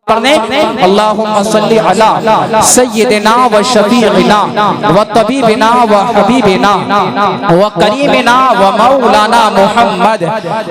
पढ़ने अल्लाहुम्मा सल्ली अला सय्यिदिना व शफीइना व तबीबिना व हबीबिना व करीमिना व मौलाना मुहम्मद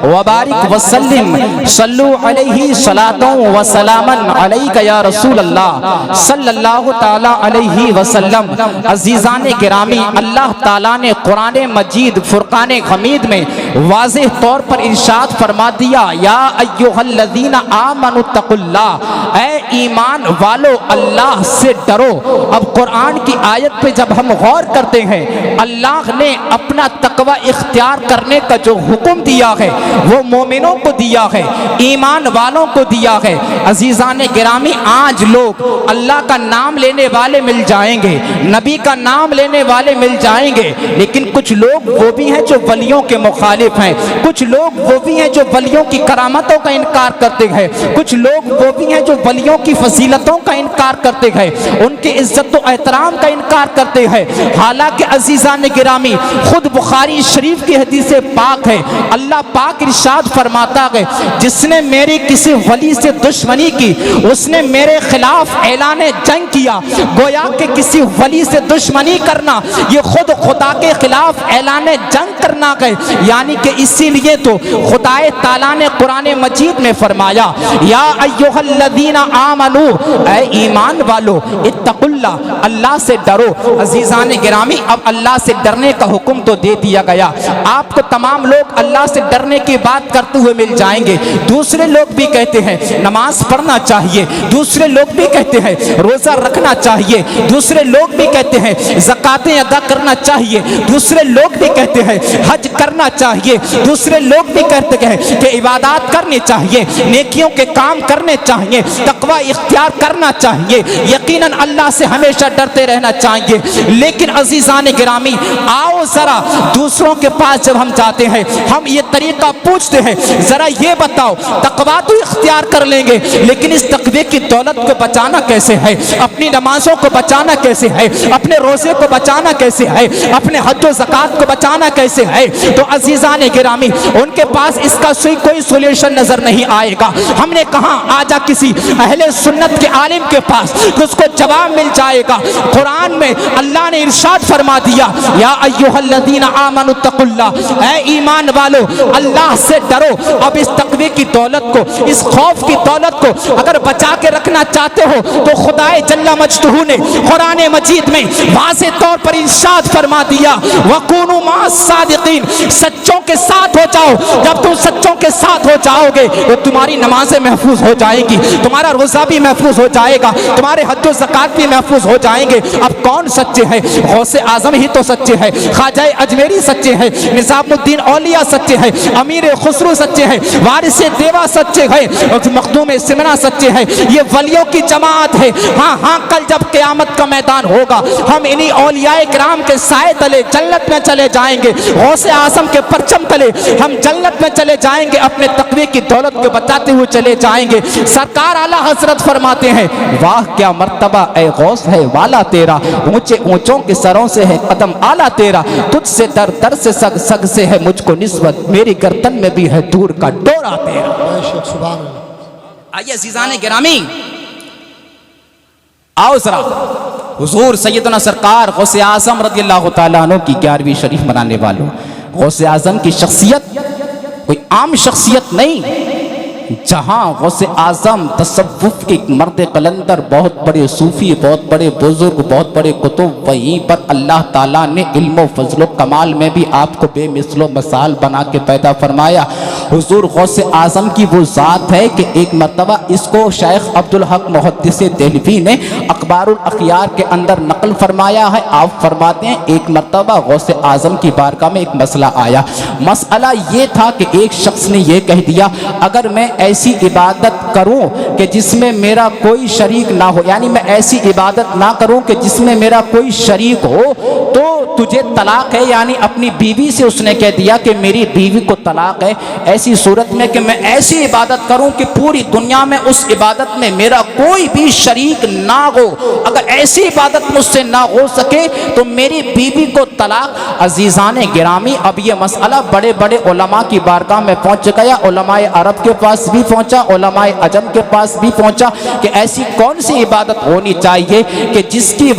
व बारिक व सल्लिम सल्लु अलैहि सलातों व सलामन अलैका या रसूल अल्लाह सल्लल्लाहु ताला अलैहि वसल्लम। अजीजान गिरामी, अल्लाह ताला ने कुरान मजीद फुरकान हमीद में वाज़ेह तौर पर इरशाद फरमा दिया, या अय्युहल्लज़ीना आमनुत्तकुल्लाह, ऐ ईमान वालो अल्लाह से डरो। अब कुरान की आयत पे जब हम गौर करते हैं, अल्लाह ने अपना तकवा इख्तियार करने का जो हुक्म दिया है वो मोमिनों को दिया है, ईमान वालों को दिया है। अजीजान गिरामी, आज लोग अल्लाह का नाम लेने वाले मिल जाएंगे, नबी का नाम लेने वाले मिल जाएंगे, लेकिन कुछ लोग वो भी हैं जो वलियों के मुखालिफ हैं, कुछ लोग वो भी हैं जो वलियों की करामतों का इनकार करते हैं, कुछ लोग वो भी हैं जो वलियों की फजीलतों का इनकार करते हैं, उनके इज्जत व एहतराम का इनकार करते हैं। हालांकि अजीजान गिरामी, खुद बुखारी शरीफ की हदीस पाक है, अल्लाह पाक इरशाद फरमाता है, जिसने मेरी किसी वली से दुश्मनी की उसने मेरे खिलाफ ऐलान जंग किया। गोया के किसी वली से दुश्मनी करना ये खुद खुदा के खिलाफ ऐलान जंग करना है। यानी कि इसीलिए तो खुदाए ताला ने कुरान मजीद में फरमाया, या अय्युहल्लज़ीना आमनू, ऐ ईमान वालो, इत्तकुल्लाह, अल्लाह से डरो। अजीजान गिरामी, अब अल्लाह से डरने का हुक्म तो दे दिया गया, आपको तमाम लोग अल्लाह से डरने की बात करते हुए मिल जाएंगे। दूसरे लोग भी कहते हैं नमाज पढ़ना चाहिए, दूसरे लोग भी कहते हैं रोजा रखना चाहिए, दूसरे लोग भी कहते हैं ज़कातें अदा करना चाहिए, दूसरे लोग भी कहते हैं हज करना चाहिए, दूसरे लोग भी कहते हैं कि इबादत करनी चाहिए, नेकियों के काम करने चाहिए, तकवा इख्तियार करना चाहिए, यकीनन अल्लाह से हमेशा डरते रहना चाहिए। लेकिन अजीजान गिरामी, आओ जरा दूसरों के पास जब हम जाते हैं, हम ये तरीका पूछते हैं, जरा ये बताओ, तकवा तो इख्तियार कर लेंगे, लेकिन इस तकवे की दौलत को बचाना कैसे है, अपनी नमाजों को बचाना कैसे है, अपने रोजे को बचाना कैसे है, अपने हज व ज़कात को बचाना कैसे है? तो अजीजान गिरामी, उनके पास इसका कोई सोल्यूशन नजर नहीं आएगा। हमने कहा आजा किसी अहले सुन्नत के आलिम के पास, तो उसको जवाब मिल जाएगा। कुरान में अल्लाह ने इरशाद फरमा दिया, या अय्युहल्लज़ीना आमनुत्तकुल्लाह, ऐ ईमान वालो अल्लाह से डरो। अब इस तकवे की दौलत को, इस खौफ की दौलत को अगर बचा के रखना चाहते हो तो खुदाए जल्ला मजदहू ने कुरान मजीद में वाज़े तौर पर इरशाद फरमा दिया, वकूनु मास सादिकीन, सच्चों के साथ हो जाओ। जब तुम सच्चों के साथ हो जाओगे तो तुम्हारी नमाजें महफूज हो जाएगी, तुम्हारा रोजा भी महफूज हो जाएगा, तुम्हारे हज व ज़कात भी महफूज हो जाएंगे। अब कौन सच्चे हैं? गौसे आजम ही तो सच्चे हैं, ख्वाजा अजमेरी सच्चे हैं, निज़ामुद्दीन औलिया सच्चे हैं, अमीर खुसरू सच्चे हैं, वारिस देवा सच्चे हैं, मखदूम सिमना सच्चे हैं। ये वलियों की जमात है। हाँ हाँ, कल जब क़यामत का मैदान होगा, हम इन्हीं औलियाए किराम के साए तले जन्नत में चले जाएंगे, गौसे आजम के परचम तले हम जन्नत में चले जाएंगे, अपने तकवे की दौलत को बचाते हुए चले जाएंगे। सरकार आला हजरत फरमाते हैं, वाह क्या मर्तबा ए गौस है वाला तेरा, ऊंचे ऊंचों के सरों से है कदम आला तेरा, तुझसे दर दर से सग सग से है मुझको निस्बत, मेरी गर्दन में भी है दूर का डोरा तेरा। आइए अज़ीज़ान गिरामी, आओ जरा हुजूर सैयदना सरकार गौसे आज़म रज़ियल्लाहु ताला अन्हु की 11वीं शरीफ मनाने वालों, गौसे आज़म की शख्सियत कोई आम शख्सियत नहीं, जहाँ गौसे आज़म तसव्वुफ के मर्द कलंदर, बहुत बड़े सूफी, बहुत बड़े बुजुर्ग, बहुत बड़े कुतुब, वहीं पर अल्लाह ताला ने इल्म फजलो कमाल में भी आपको बेमिसलो मसाल बना के पैदा फरमाया। हुजूर गौसे आज़म की वो ज़ात है कि एक मरतबा इसको शेख अब्दुल हक मुहद्दिस देहलवी ने अखबारुल अखयार के अंदर नकल फरमाया है। आप फरमाते हैं, एक मरतबा गौसे आज़म की बारगाह में एक मसला आया। मसला ये था कि एक शख्स ने यह कह दिया, अगर मैं ऐसी इबादत करूं कि जिसमें मेरा कोई शरीक ना हो, यानी मैं ऐसी इबादत ना करूं कि जिसमें मेरा कोई शरीक हो, तो तुझे तलाक है, यानी अपनी बीवी से उसने कह दिया कि मेरी बीवी को तलाक है, ऐसी सूरत में कि मैं ऐसी इबादत करूं कि पूरी दुनिया में उस इबादत में मेरा कोई भी शरीक ना हो, अगर ऐसी इबादत मुझसे ना हो सके तो मेरी बीवी को तलाक। अजीज़ान गिरामी, अब ये मसला बड़े बड़े उलमा की बारगाह में पहुंच गया, उलमाए अरब के पास भी पहुंचा, उलमाए अजम के पास भी पहुंचा कि ऐसी कौन सी इबादत होनी चाहिए कि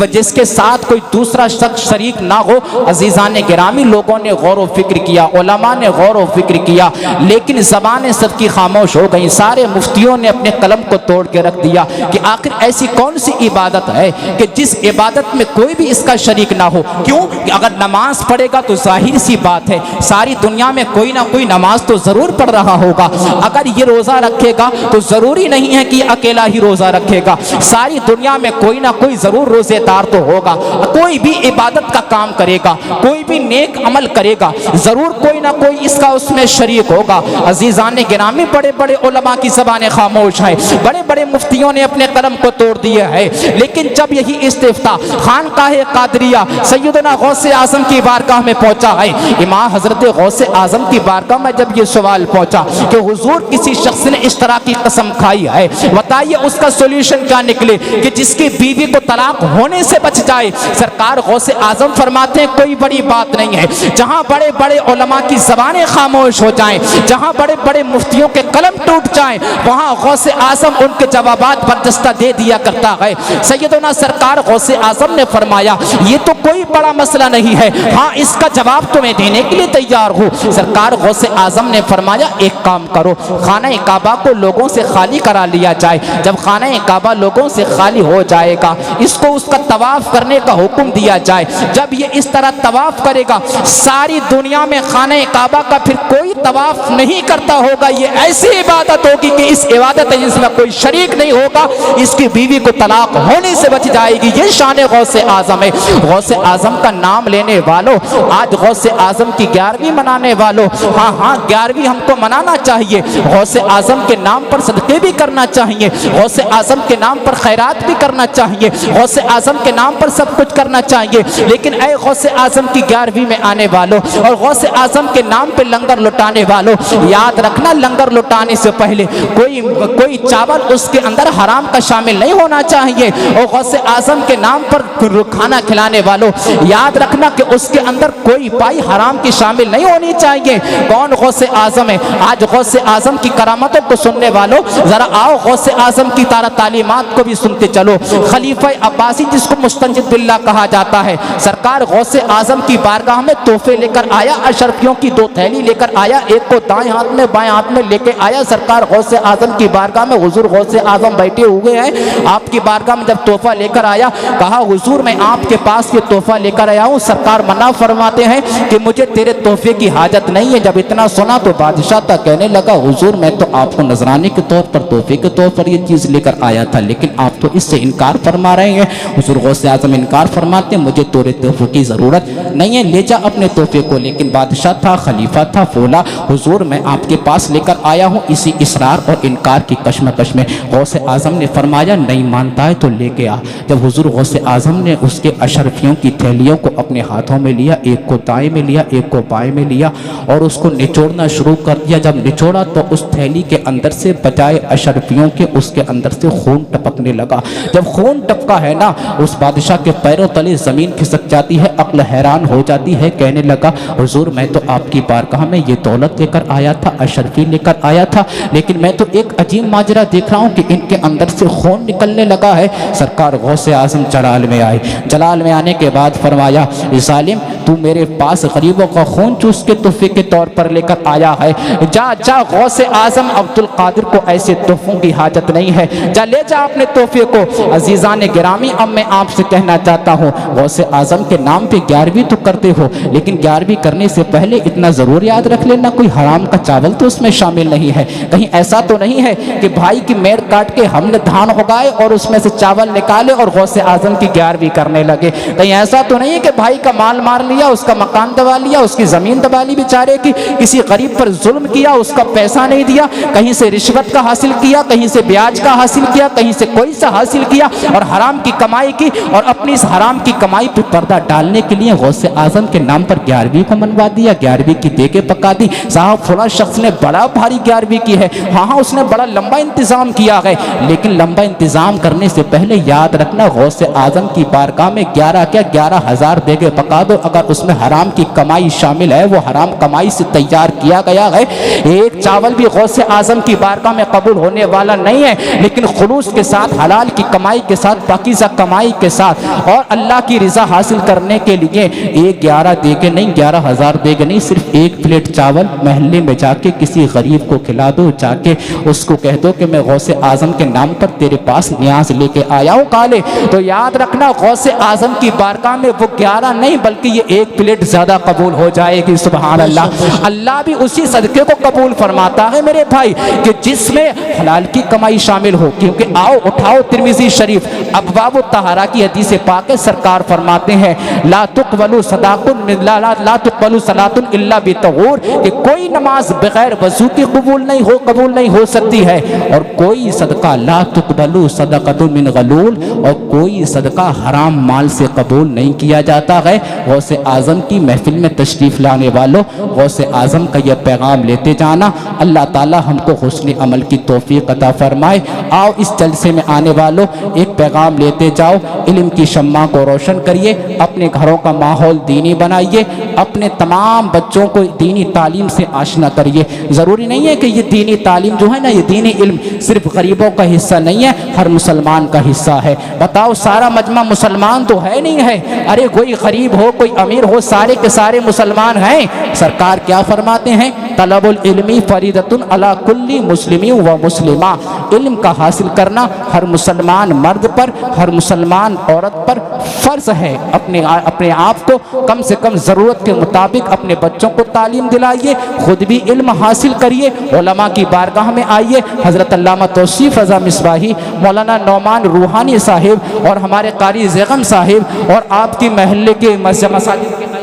जिसके साथ कोई दूसरा शख्स शरीक ना हो। अजीज़ान गिरामी, लोगों ने गौर व फिक्र किया, उलमा ने गौर व फिक्र किया, लेकिन ज़बानें सबकी खामोश हो गई। सारे मुफ्तियों ने अपने कलम को तोड़ के रख दिया कि आखिर ऐसी कौन सी इबादत है कि जिस इबादत में कोई भी इसका शरीक ना हो। क्यों? अगर नमाज पढ़ेगा तो जाहिर सी बात है सारी दुनिया में कोई ना कोई नमाज तो ज़रूर पढ़ रहा होगा। अगर ये रोज़ा रखेगा तो ज़रूरी नहीं है कि अकेला ही रोज़ा रखेगा, सारी दुनिया में कोई ना कोई ज़रूर रोज़ेदार तो होगा। कोई भी इबादत का काम करेगा, कोई भी नेक अमल करेगा, ज़रूर कोई ना कोई इसका उसमें शरीक होगा। अजीज़ान गिरामी, बड़े बड़े उलमा की ज़बानें खामोश हैं, बड़े बड़े मुफ्तियों ने अपने कलम को तोड़ दिए है। लेकिन जब यही इस्तिफ्ता खानकाह कादरिया सैयदना गौसे आज़म की बारगाह में पहुंचा है, इमाम हज़रत गौसे आज़म की बारगाह में जब ये सवाल पहुंचा कि हुजूर किसी शख्स ने इस तरह की कसम खाई है, बताइए उसका सोल्यूशन क्या निकले कि जिसकी बीवी को तलाक होने से बच जाए। सरकार गौसे आज़म फरमाते हैं कोई बड़ी बात नहीं है। जहां बड़े बड़े उलमा की ज़बानें खामोश हो जाएं, जहां बड़े बड़े मुफ्तियों के कलम टूट जाएं, वहां गौसे आज़म उनके जवाबात बर्जस्ता दे दिया करता है। सैयदना सरकार गौसे आज़म ने फरमाया ये तो कोई बड़ा मसला नहीं है, हाँ इसका जवाब तो मैं देने के लिए तैयार हूँ। सरकार गौसे आज़म ने फरमाया एक काम करो, खाना काबा को लोगों से खाली करा लिया जाए। जब खाना काबा लोगों से खाली हो जाएगा, इसको उसका तवाफ करने का हुक्म दिया जाए। जब ये इस तरह तवाफ करेगा, सारी दुनिया में खाना काबा का फिर कोई तवाफ नहीं करता होगा। ये ऐसी इबादत होगी कि इस इबादत है जिसमें कोई शरीक नहीं होगा, इसकी बीवी को तलाक होने से बच जाएगी। ये शान गौसे आज़म है। गौसे आज़म का नाम लेने वालों, आज गौसे आज़म की 11वीं मनाने वालों, हाँ 11वीं हमको मनाना चाहिए। गौसे आज़म के नाम पर सदक़े भी करना चाहिए, गौसे आज़म के नाम पर खैरात भी करना चाहिए, गौसे आज़म के नाम पर सब कुछ करना चाहिए। लेकिन ऐ गौसे आज़म की 11वीं में आने वालों और गौसे आज़म के नाम पे लंगर लुटाने वालों, याद रखना लंगर लुटाने से पहले कोई चावल उसके अंदर हराम का शामिल नहीं होना चाहिए। और गौसे आज़म के नाम पर खाना खिलाने वालों, याद रखना कि उसके अंदर कोई पाई हराम की शामिल नहीं होनी चाहिए। कौन गौसे आज़म है? आज गौसे आज़म की करामतों को सुनने वालों, जरा आओ गौसे आज़म की तालीमात को भी सुनते चलो। खलीफा अब्बासी जिसको मुस्तंजिद बिल्लाह कहा जाता है, सरकार गौसे आज़म की बारगाह में तोहफे लेकर आया, अशरफियों की 2 थैली लेकर आया, एक को दाएं हाथ में बाएं हाथ में लेके आया। सरकार गौसे आज़म की बारगाह में हुजूर गौसे आज़म बैठे हुए हैं, आपकी बारगाह में जब तोहफा लेकर आया, कहा हुजूर मैं आपके पास ये तोहफा लेकर आया हूँ। सरकार मना फरमाते हैं कि मुझे तेरे तोहफे की हाजत नहीं है। जब इतना सुना तो बादशाह तक कहने लगा हुजूर मैं तो आपको नजराने के तौर पर, तोहफे के तौर पर ये चीज़ लेकर आया था, लेकिन आप तो इससे इनकार फरमा रहे हैं। हुजूर गौसे आज़म इनकार फरमाते हैं मुझे तेरे तोहफे की ज़रूरत नहीं है, ले जा अपने तोहफे को। लेकिन बादशाह था, खलीफा था, बोला हुजूर मैं आपके पास लेकर आया हूँ। इसी इसरार और इनकार की कश्मकश में गौसे आज़म ने फरमाया नहीं मानता है तो लेके आ। जब हुजूर गौसे आज़म ने उसके अशरफियों की थैलियों को अपने हाथों में लिया, एक को दाएं में लिया, एक को बाएं में लिया और उसको निचोड़ना शुरू कर दिया। जब निचोड़ा तो उस थैली के अंदर से बजाय अशरफियों के उसके अंदर से खून टपकने लगा। जब खून टपका है ना, उस बादशाह के पैरों तले ज़मीन खिसक जाती है, अक्ल हैरान हो जाती है। कहने लगा हुजूर मैं तो आपकी बारगाह में ये दौलत लेकर आया था, अशरफी लेकर आया था, लेकिन मैं तो एक अजीब माजरा देख रहा हूँ कि इनके अंदर से खून निकलने लगा है। सरकार गौसे आज़म जलाल में आए। जलाल में आने के बाद फरमाया जालिम तू मेरे पास गरीबों का खून चूस के तोहफे के तौर पर लेकर आया है, जा जा गौसे आज़म अब्दुल कादिर को ऐसे तोहफों की हाजत नहीं है, जा ले जा अपने तोहफे को। अजीज़ान गिरामी अब मैं आपसे कहना चाहता हूँ गौसे आज़म के नाम पे 11वीं तो करते हो, लेकिन 11वीं करने से पहले इतना ज़रूर याद रख लेना कोई हराम का चावल तो उसमें शामिल नहीं है। कहीं ऐसा तो नहीं है कि भाई की मेड़ काट के हमने धान उगाए और उसमें से चावल निकाले और गौसे आज़म की 11वीं करने लगे। कहीं ऐसा तो नहीं है कि भाई का माल मार लिया, उसका मकान दबा लिया, उसकी ज़मीन दबा ली बेचारे की, किसी गरीब पर जुल्म किया, उसका पैसा नहीं दिया, कहीं से रिश्वत का हासिल किया, कहीं से ब्याज का हासिल किया, कहीं से कोई सा हासिल किया और हराम की कमाई की और अपनी इस हराम की कमाई पर पर्दा डालने के लिए गौसे आजम के नाम पर 11वीं को मनवा दिया, 11वीं की देके पका दी। साहब फला शख्स ने बड़ा भारी 11वीं की है, हाँ उसने बड़ा लंबा इंतजाम किया है, लेकिन लंबा इंतजाम करने से पहले याद रखना गौसे आजम की बारगाह में 11 क्या 11,000 देके पका दो। अगर उसमें हराम की कमाई शामिल है, वो हराम कमाई से तैयार किया गया है, एक चावल भी गौसे आजम की बारगाह में कबूल होने वाला नहीं है। लेकिन खुलूस के साथ, हलाल की कमाई के साथ, पाकीज़ा कमाई के साथ और अल्लाह की रिजा हासिल करने के लिए एक 11 देके नहीं, 11,000 देके नहीं, सिर्फ एक प्लेट चावल महल्ले में जाके किसी गरीब को खिला दो। जाके उसको कह दो कि मैं गौसे आजम के नाम पर तेरे पास न्याज लेके आया हूँ काले। तो याद रखना गौसे आजम की बारगाह में वो 11 नहीं बल्कि ये एक प्लेट ज्यादा कबूल हो जाएगी। सुभान अल्लाह। अल्लाह भी उसी सदके को कबूल फरमाता है मेरे भाई कि जिसमें हलाल की कमाई शामिल हो। क्योंकि आओ उठाओ तिरमिज़ी शरीफ अबवाब तहारा की हदीस पाक है, सरकार फरमाते हैं ला तुक़बलु सदाकुन ला तुक़बलु सलातुन इल्ला बितहूर, कि कोई नमाज बगैर वजू की कबूल नहीं हो सकती है, और कोई सदका ला तुक़बलु सदक़तुन मिन गलूल, और कोई सदका हराम माल से कबूल नहीं किया जाता है। गौसे आजम की महफिल में तशरीफ़ लाने वालों, गौसे आजम का यह पैगाम लेते जाना। अल्लाह ताला हमको हुस्न अमल की तौफीक अता फरमाए। आओ इस जलसे में आने वालों एक पैगाम लेते जाओ, इल्म की शम्मा को रोशन करिए, अपने घरों का माहौल दीनी बनाइए, अपने तमाम बच्चों को दीनी तालीम से आशना करिए। ज़रूरी नहीं है कि ये दीनी तालीम जो है ना, ये दीनी इल्म सिर्फ गरीबों का हिस्सा नहीं है, हर मुसलमान का हिस्सा है। बताओ सारा मजमा मुसलमान तो है नहीं है, अरे कोई गरीब हो कोई अमीर हो, सारे के सारे मुसलमान हैं। सरकार क्या फरमाते हैं, तलबुल इल्मी फरीदतुन अला कुल्ली मुस्लिमी व मुस्लिमा, इल्म का हासिल करना हर मुसलमान मर्द पर, हर मुसलमान औरत पर फ़र्ज है। अपने आप को कम से कम ज़रूरत के मुताबिक अपने बच्चों को तालीम दिलाइए, खुद भी इल्म हासिल करिए, उलमा की बारगाह में आइए। हज़रत अल्लामा तौसीफ़ रज़ा मिसबाही, मौलाना नौमान रूहानी साहिब और हमारे कारी ज़ैगम साहिब और आपकी महल्ले के मसाजिद के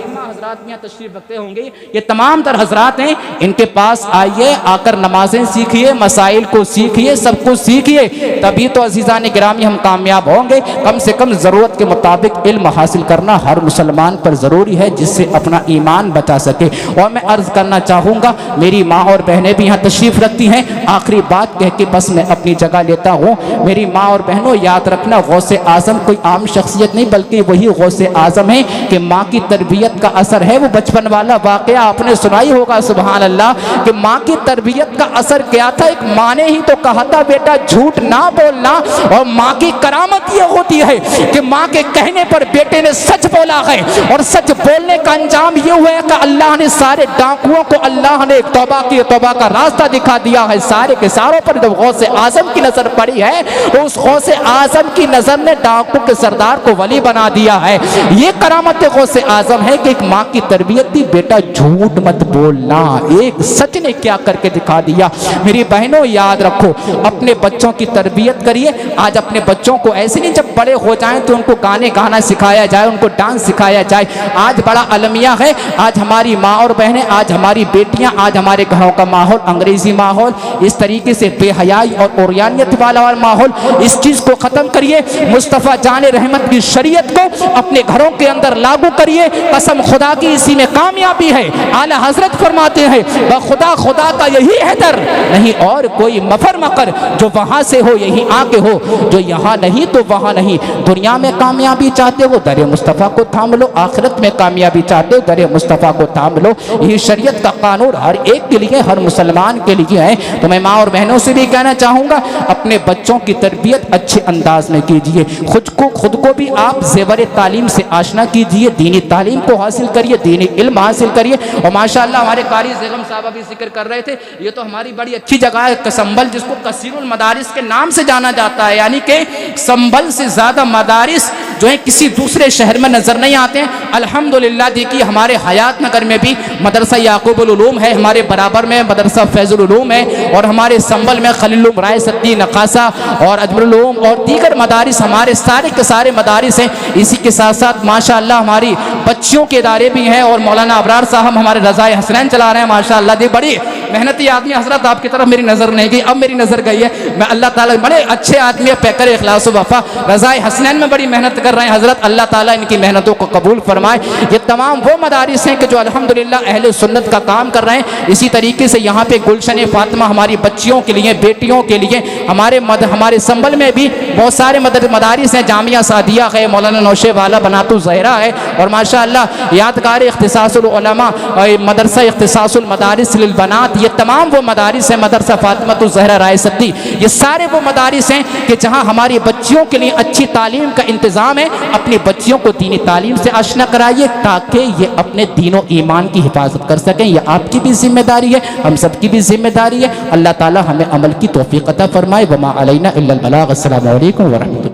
यहाँ तशरीफ रखते होंगे, ये तमाम तर हजरात हैं, इनके पास आइए, आकर नमाजें सीखिए, मसाइल को सीखिए, सब कुछ सीखिए, तभी तो अजीज़ान गिरामी हम कामयाब होंगे। कम से कम ज़रूरत के मुताबिक इल्म हासिल करना हर मुसलमान पर ज़रूरी है, जिससे अपना ईमान बचा सके। और मैं अर्ज़ करना चाहूँगा, मेरी माँ और बहनें भी यहाँ तशरीफ़ रखती हैं, आखिरी बात कह के बस मैं अपनी जगह लेता हूँ। मेरी माँ और बहनों याद रखना, गौसे आज़म कोई आम शख्सियत नहीं बल्कि वही गौसे आज़म है कि माँ की तरबियत का असर है। वो बचपन वाला वाकया आपने सुनाई होगा, सुभान अल्लाह, कि माँ की तरबियत का असर क्या था। एक माँ ने ही तो कहा था बेटा झूठ ना बोलना, और माँ की करामत ये होती है कि माँ के कहने पर बेटे ने सच बोला है, और सच बोलने का अंजाम ये हुआ है कि अल्लाह ने सारे डाकुओं को अल्लाह ने तौबा का रास्ता दिखा दिया है। सारे के सारों पर जब गौसे आजम की नजर पड़ी है तो उस गौसे आजम की नजर ने डाकू के सरदार को वली बना दिया है। ये करामत गौसे आजम है कि एक माँ की तरबियत थी, बेटा झूठ मत बोलना, एक सच ने क्या करके दिखा दिया। मेरी बहनों याद रखो, अपने बच्चों की तरबियत करिए। आज अपने बच्चों को ऐसे नहीं, जब बड़े हो जाएं तो उनको गाने गाना सिखाया जाए, उनको डांस सिखाया जाए। आज बड़ा अलमिया है, आज हमारी माँ और बहनें, आज हमारी बेटियां, आज हमारे घरों का माहौल अंग्रेजी माहौल, इस तरीके से बेहयाई और ओरियानियत वाला माहौल, इस चीज को खत्म करिए। मुस्तफ़ा जान रहमत की शरीयत को अपने घरों के अंदर लागू करिए। कसम खुदा की इसी में कामयाबी है। आला हजरत फरमाते हैं खुदा खुदा का यही है दर, नहीं और कोई मफर मकर, जो वहां से हो यही आके हो, जो यहाँ नहीं तो वहां नहीं। दुनिया में कामयाबी चाहते हो दर मुस्तफ़ा को थाम लो, आखिरत में कामयाबी चाहते हो दर मुस्तफ़ा को थाम लो। यही शरीयत का कानून हर एक के लिए, हर मुसलमान के लिए है। तो मैं माँ और बहनों से भी कहना चाहूँगा, अपने बच्चों की तरबियत अच्छे अंदाज में कीजिए। खुद को भी आप ज़ेवर तालीम से आशना कीजिए, दीनी तालीम को हासिल करिए, दीनी इल्म हासिल करिए। और माशाअल्लाह हमारे कारी ज़ैगम साहब अभी जिक्र कर रहे थे, ये तो हमारी बड़ी अच्छी जगह है संभल, जिसको कसीरुल मदारिस के नाम से जाना जाता है, यानी कि संभल से ज़्यादा मदारिस जो है किसी दूसरे शहर में नज़र नहीं आते हैं। अल्हम्दुलिल्लाह देखिए हमारे हयात नगर में भी मदरसा याकूबुल उलूम है, हमारे बराबर में मदरसा फैज़ुल उलूम है, और हमारे संभल में खलील राय सद्दी नकासा और अजमरुल उलूम और दीगर मदारिस, हमारे सारे के सारे मदारिस हैं। इसी के साथ साथ माशाअल्लाह हमारी बच्चियों के इदारे भी हैं, और मौलाना अबरार साहब हमारे रज़ाए हसनैन चला रहे हैं माशाअल्लाह। दे बड़ी मेहनती आदमी हजरत, आपकी तरफ मेरी नज़र नहीं गई, अब मेरी नज़र गई है। मैं अल्लाह ताला, बड़े अच्छे आदमी है, पैकर इखलास वफा, रज़ाए हसनैन में बड़ी मेहनत कर कर रहे हैं हज़रत, अल्लाह ताला इनकी मेहनतों को कबूल फरमाए। ये तमाम वो मदारिस हैं कि जो अल्हम्दुलिल्लाह अहले सुन्नत का काम कर रहे हैं। इसी तरीके से यहाँ पे गुलशन फातिमा हमारी बच्चियों के लिए, बेटियों के लिए, हमारे संबल में भी बहुत सारे मदारिस हैं। जामिया सादिया है, मौलाना नौशे वाला बनातु ज़हरा है, और माशाअल्लाह यादगार इख्तिसासुल उलमा, मदरसा इख्तिसासुल मदारिस लिल बनात, ये तमाम वो मदारिस हैं। मदरसा फातिमातु ज़हरा रायसती, ये सारे वो मदारिस हैं कि जहाँ हमारी बच्चियों के लिए अच्छी तालीम का इंतज़ाम है। अपनी बच्चियों को दीनी तालीम से आशना कराइए ताकि ये अपने दीनों ईमान की हिफाजत कर सकें। यह आपकी भी जिम्मेदारी है, हम सबकी भी जिम्मेदारी है। अल्लाह ताला हमें अमल की तौफीक अता फरमाए। वमा अलैना इल्लल बलाग। अस्सलामु अलैकुम व रहमतुल्लाह।